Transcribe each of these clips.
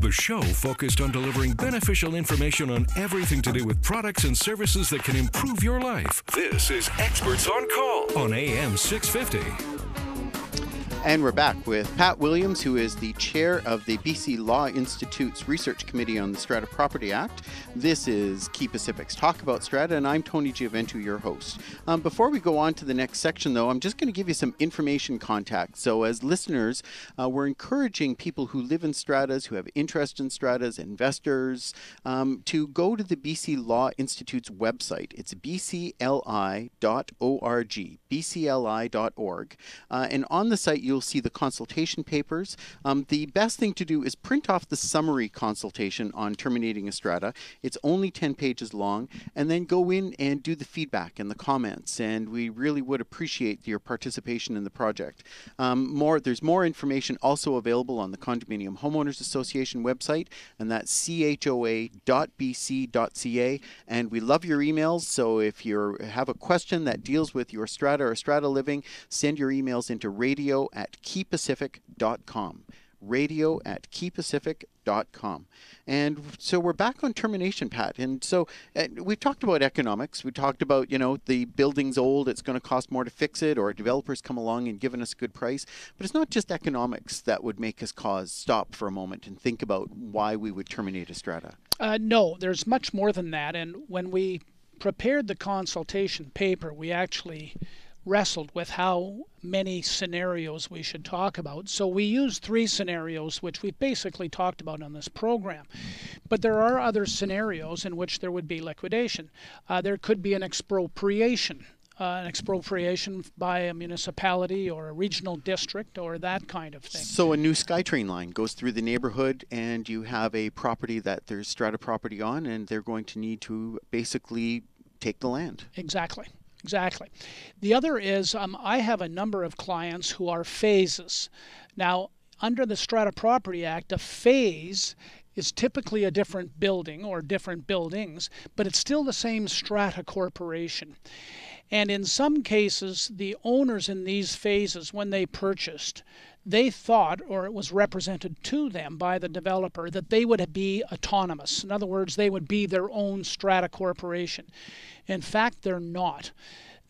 The show focused on delivering beneficial information on everything to do with products and services that can improve your life. This is Experts on Call on AM 650. And we're back with Pat Williams, who is the chair of the BC Law Institute's Research Committee on the Strata Property Act. This is Key Pacific's Talk About Strata, and I'm Tony Giaventu, your host. Before we go on to the next section, though, I'm just going to give you some information contact. So as listeners, we're encouraging people who live in stratas, who have interest in stratas, investors, to go to the BC Law Institute's website. It's bcli.org, bcli.org. And on the site, you'll see the consultation papers. The best thing to do is print off the summary consultation on terminating a strata. It's only 10 pages long, and then go in and do the feedback and the comments, and we really would appreciate your participation in the project. There's more information also available on the Condominium Homeowners Association website, and that's choa.bc.ca, and we love your emails, so if you have a question that deals with your strata or strata living, send your emails into radio@keypacific.com. radio@keypacific.com. And so we're back on termination, Pat. And so we've talked about economics. We talked about, the building's old, it's going to cost more to fix it, or developers come along and given us a good price. But it's not just economics that would make us stop for a moment and think about why we would terminate a strata. No, there's much more than that. And when we prepared the consultation paper, we actually wrestled with how many scenarios we should talk about. So we used 3 scenarios, which we've basically talked about on this program. But there are other scenarios in which there would be liquidation. There could be an expropriation by a municipality or a regional district or that kind of thing. So a new SkyTrain line goes through the neighborhood, and you have a property that there's strata property on, and they're going to need to basically take the land. Exactly. The other is I have a number of clients who are phases. Now, under the Strata Property Act, a phase is typically a different building or different buildings, but it's still the same strata corporation. And in some cases, the owners in these phases, when they purchased, they thought, or it was represented to them by the developer, that they would be autonomous. In other words, they would be their own strata corporation. In fact, they're not.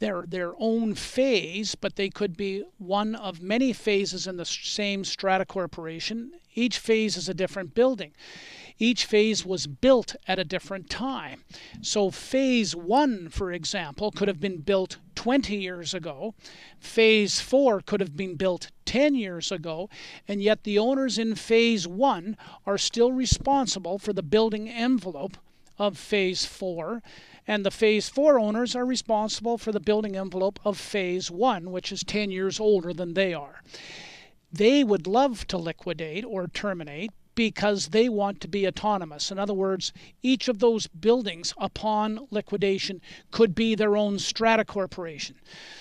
They're their own phase, but they could be one of many phases in the same strata corporation. Each phase is a different building. Each phase was built at a different time. So phase 1, for example, could have been built 20 years ago. Phase 4 could have been built 10 years ago, and yet the owners in phase 1 are still responsible for the building envelope of phase 4, and the phase 4 owners are responsible for the building envelope of phase 1, which is 10 years older than they are. They would love to liquidate or terminate because they want to be autonomous. In other words, each of those buildings upon liquidation could be their own strata corporation.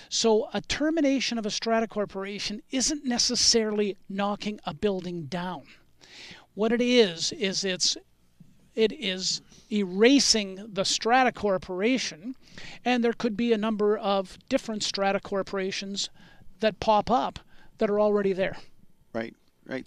So a termination of a strata corporation isn't necessarily knocking a building down. What it is it is erasing the strata corporation, and there could be a number of different strata corporations that pop up that are already there. Right.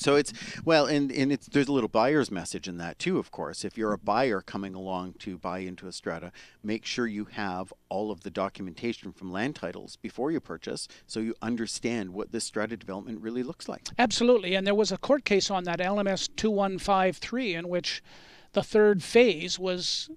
So it's, there's a little buyer's message in that too, of course. If you're a buyer coming along to buy into a strata, make sure you have all of the documentation from land titles before you purchase, so you understand what this strata development really looks like. Absolutely. And there was a court case on that, LMS 2153, in which the third phase was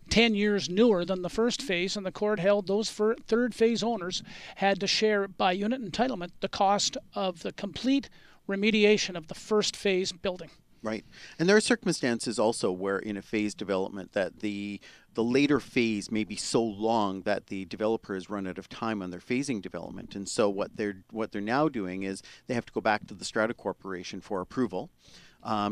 10 years newer than the first phase, and the court held those third phase owners had to share by unit entitlement the cost of the complete remediation of the first phase building. Right. And there are circumstances also where in a phase development that the later phase may be so long that the developer has run out of time on their phasing development. And so what they're now doing is they have to go back to the strata corporation for approval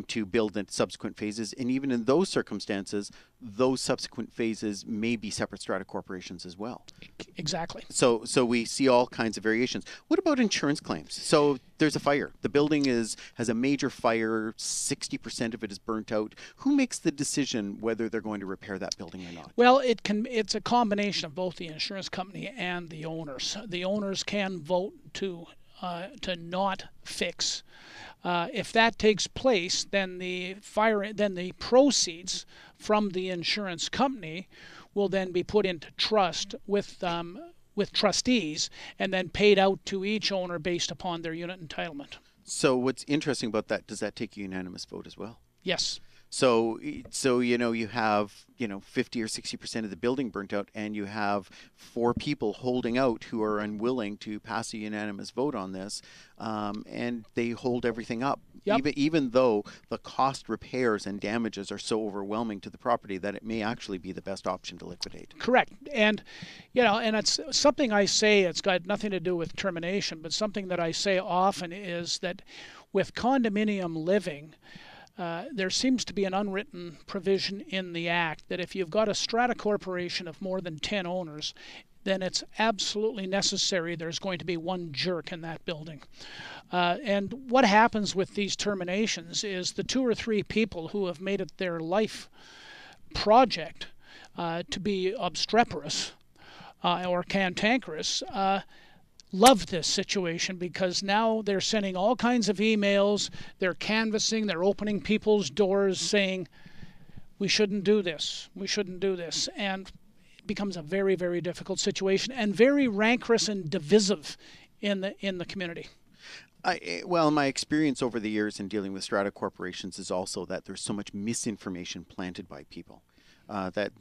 to build in subsequent phases. And even in those circumstances, those subsequent phases may be separate strata corporations as well. Exactly. So we see all kinds of variations. What about insurance claims? So there's a fire. The building has a major fire. 60% of it is burnt out. Who makes the decision whether they're going to repair that building or not? Well, it's a combination of both the insurance company and the owners. The owners can vote to not fix. If that takes place, then the proceeds from the insurance company will then be put into trust with trustees and then paid out to each owner based upon their unit entitlement. So what's interesting about that, does that take a unanimous vote as well? Yes. So you have 50 or 60% of the building burnt out, and you have 4 people holding out who are unwilling to pass a unanimous vote on this, and they hold everything up. Yep. Even though the cost repairs and damages are so overwhelming to the property that it may actually be the best option to liquidate. Correct. And and it's something I say, it's got nothing to do with termination, but something that I say often is that with condominium living, there seems to be an unwritten provision in the Act that if you've got a strata corporation of more than 10 owners, then it's absolutely necessary there's going to be one jerk in that building. And what happens with these terminations is the 2 or 3 people who have made it their life project to be obstreperous or cantankerous love this situation, because now they're sending all kinds of emails, they're canvassing, they're opening people's doors saying, we shouldn't do this, and it becomes a very, very difficult situation and very rancorous and divisive in the community. Well, my experience over the years in dealing with strata corporations is also that there's so much misinformation planted by people. That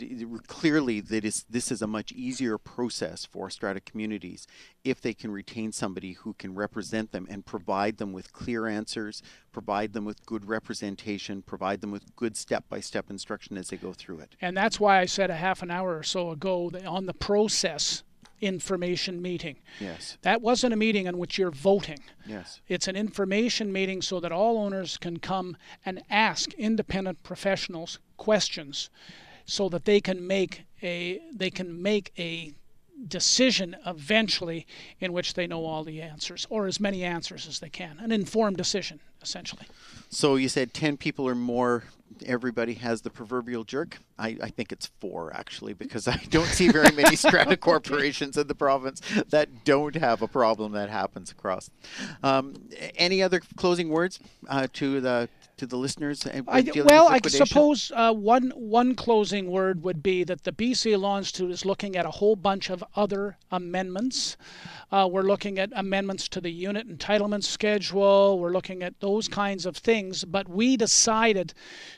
clearly this is a much easier process for strata communities if they can retain somebody who can represent them and provide them with clear answers, provide them with good representation, provide them with good step-by-step instruction as they go through it. And that's why I said a half an hour or so ago that on the process information meeting. Yes. That wasn't a meeting in which you're voting. Yes. It's an information meeting so that all owners can come and ask independent professionals questions, so that they can make a decision eventually in which they know all the answers, or as many answers as they can. An informed decision, essentially. So you said 10 people or more, everybody has the proverbial jerk. I think it's 4, actually, because I don't see very many strata corporations in the province that don't have a problem that happens across. Any other closing words to the listeners? I suppose one closing word would be that the BC Law Institute is looking at a whole bunch of other amendments. We're looking at amendments to the unit entitlement schedule. We're looking at those kinds of things. But we decided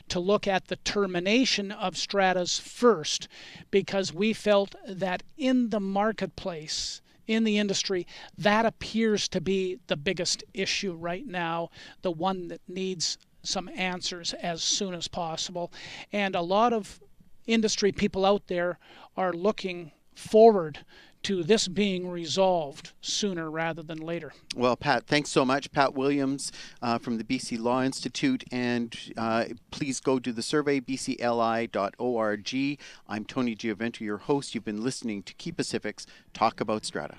to look at the termination of stratas first, because we felt that in the marketplace, in the industry, that appears to be the biggest issue right now, the one that needs some answers as soon as possible. And a lot of industry people out there are looking forward to this being resolved sooner rather than later. Well, Pat, thanks so much. Pat Williams from the BC Law Institute, and please go do the survey, bcli.org. I'm Tony Giovento, your host. You've been listening to Key Pacific's Talk About Strata.